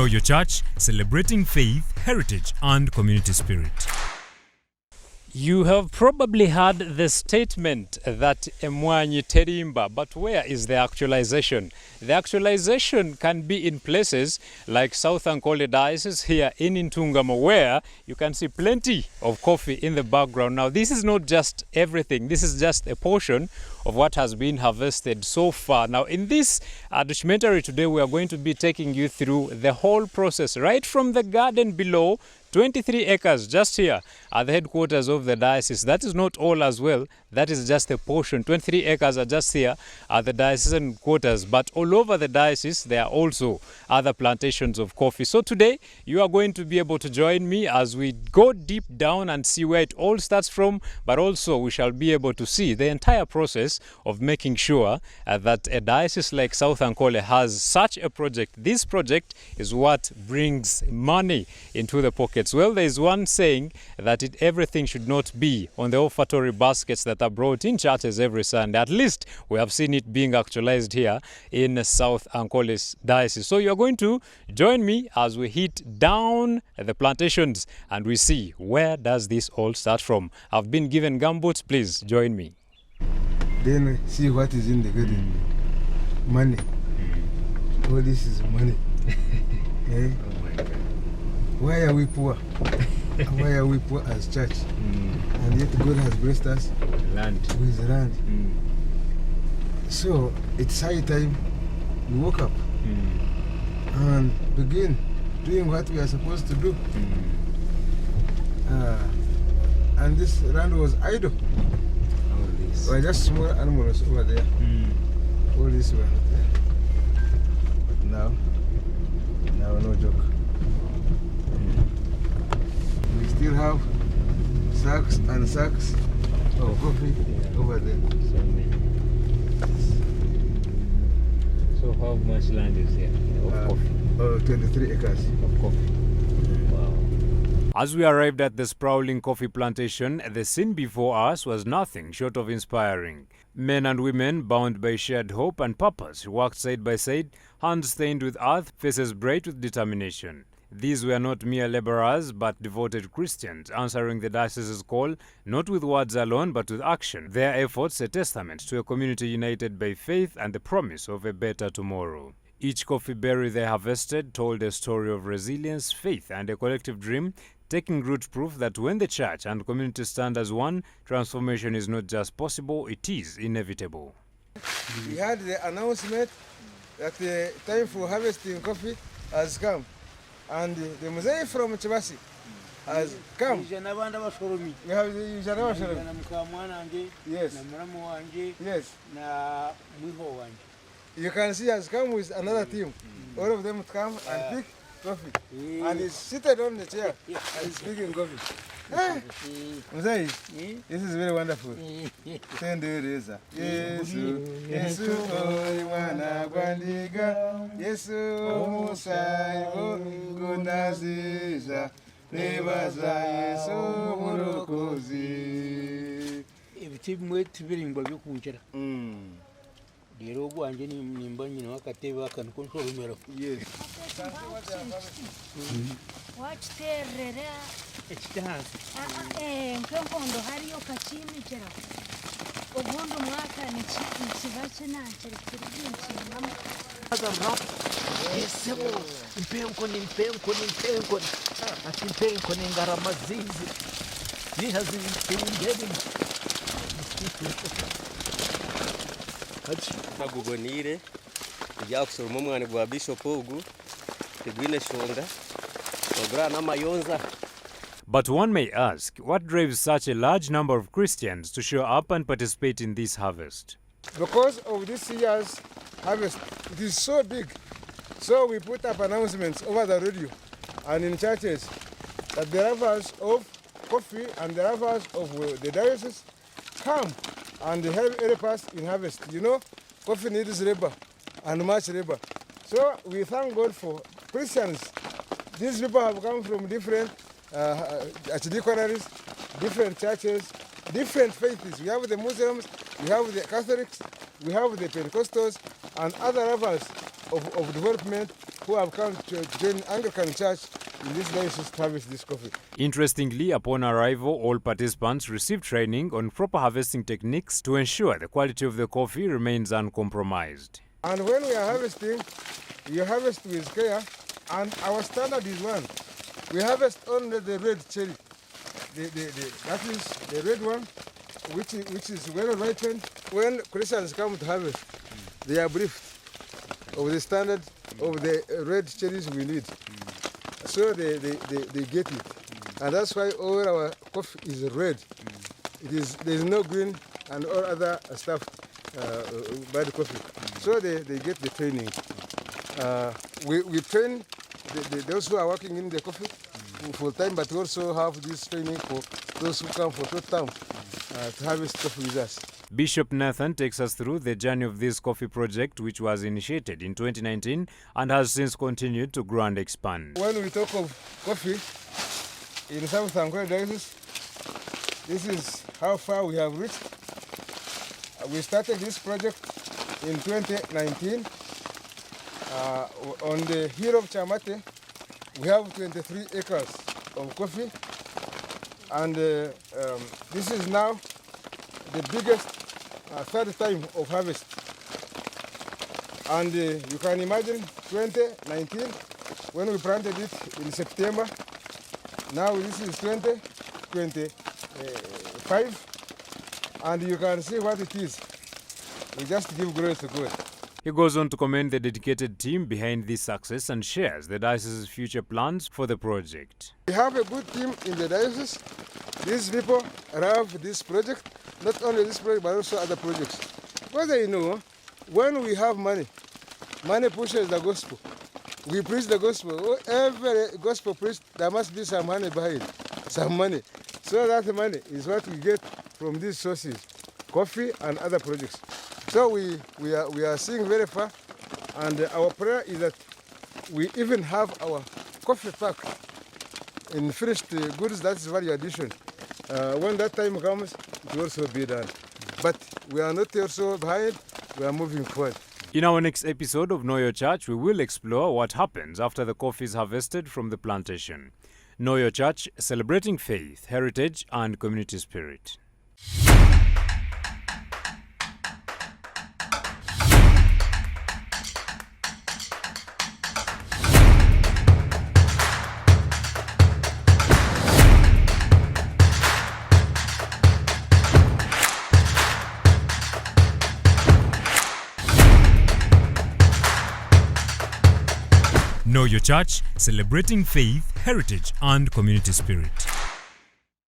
Know Your Church, celebrating faith, heritage, and community spirit. You have probably heard the statement that Emwanyi Terimba, but where is the actualization? The actualization can be in places like South Ankole Diocese here in Ntungamo, where you can see plenty of coffee in the background. Now, this is not just everything. This is just a portion of what has been harvested so far. Now, in this documentary today, we are going to be taking you through the whole process, right from the garden below, 23 acres just here at the headquarters of the diocese. That is not all as well. That is just a portion. 23 acres are just here at the diocesan quarters. But all over the diocese, there are also other plantations of coffee. So today, you are going to be able to join me as we go deep down and see where it all starts from. But also, we shall be able to see the entire process of making sure that a diocese like South Ankole has such a project. This project is what brings money into the pocket. Well, there is one saying that everything should not be on the offertory baskets that are brought in churches every Sunday. At least we have seen it being actualized here in South Ankole Diocese. So you're going to join me as we hit down the plantations and we see where does this all start from. I've been given gumboots. Please join me. Then see what is in the garden. Money. All this is money. Okay? Oh my God. Why are we poor? Why are we poor as church? And yet God has blessed us with land. So it's high time we woke up and begin doing what we are supposed to do. And this land was idle. Or just small animals over there. All this were not there. Now no joke. We still have sacks and sacks of coffee over there. So how much land is here of coffee? 23 acres of coffee. Wow. As we arrived at the sprawling coffee plantation, the scene before us was nothing short of inspiring. Men and women bound by shared hope and purpose worked side by side, hands stained with earth, faces bright with determination. These were not mere laborers, but devoted Christians, answering the diocese's call, not with words alone, but with action. Their efforts a testament to a community united by faith and the promise of a better tomorrow. Each coffee berry they harvested told a story of resilience, faith, and a collective dream, taking root proof that when the church and community stand as one, transformation is not just possible, it is inevitable. We had the announcement that the time for harvesting coffee has come. And the mosaic from Chibasi has come. We have the Ijana Shoromi. Yes. You can see has come with another team. All of them come and pick coffee. And he's seated on the chair and he's picking coffee. Mosaic, this is very wonderful. Send the razor. Yesu, Yesu, Oiwana Gwandiga, Yesu, Musai, Gunaziza, Nebaza, Yesu, Murokozi. Ibitimu tibirimba byo kunjira. Rero bwanje nimba nyine wakatebe akankontrol umero. Yes. Watch terera. Nkonkondo hariyo kachimikira. Obundo mwaka ni kibache nakiri kirigimchingamo. Yesebo, impenko. Ati impenko ni ngarama zizi. Zihazi ingeni. Magugonire ijya kusoroma umwana gwa Bishop ugu tegwine shonga ogura na mayonza. But one may ask, what drives such a large number of Christians to show up and participate in this harvest? Because of this year's harvest, it is so big. So we put up announcements over the radio and in churches that the lovers of coffee and the lovers of the diocese come and help us in harvest. You know, coffee needs labor and much labor. So we thank God for Christians. These people have come from different archdiocese, different churches, different faiths. We have the Muslims, we have the Catholics, we have the Pentecostals, and other levels of development who have come to join Anglican Church in this diocese to harvest this coffee. Interestingly, upon arrival, all participants received training on proper harvesting techniques to ensure the quality of the coffee remains uncompromised. And when we are harvesting, you harvest with care, and our standard is one. We harvest only the red cherry. That is the red one, which is well ripened. When Christians come to harvest, they are briefed of the standard of the red cherries we need. So they get it. And that's why all our coffee is red. There's no green and all other stuff bad coffee. So they get the training. We train those who are working in the coffee full time, but we also have this training for those who come for short term to harvest coffee with us. Bishop Nathan takes us through the journey of this coffee project, which was initiated in 2019 and has since continued to grow and expand. When we talk of coffee in South Ankole Diocese, this is how far we have reached. We started this project in 2019. On the hill of Chamate, we have 23 acres of coffee, and this is now the biggest third time of harvest. And you can imagine 2019, when we planted it in September, now this is 2025, and you can see what it is. We just give glory to God. He goes on to commend the dedicated team behind this success and shares the diocese's future plans for the project. We have a good team in the diocese. These people love this project, not only this project but also other projects. Because they know when we have money, money pushes the gospel. We preach the gospel. Every gospel preached, there must be some money behind, some money. So that money is what we get from these sources, coffee and other projects. So we are seeing very far, and our prayer is that we even have our coffee pack in finished goods. That's value addition. When that time comes, it will also be done. But we are not also behind, we are moving forward. In our next episode of Know Your Church, we will explore what happens after the coffee is harvested from the plantation. Know Your Church, celebrating faith, heritage, and community spirit. Know Your Church, celebrating faith, heritage, and community spirit.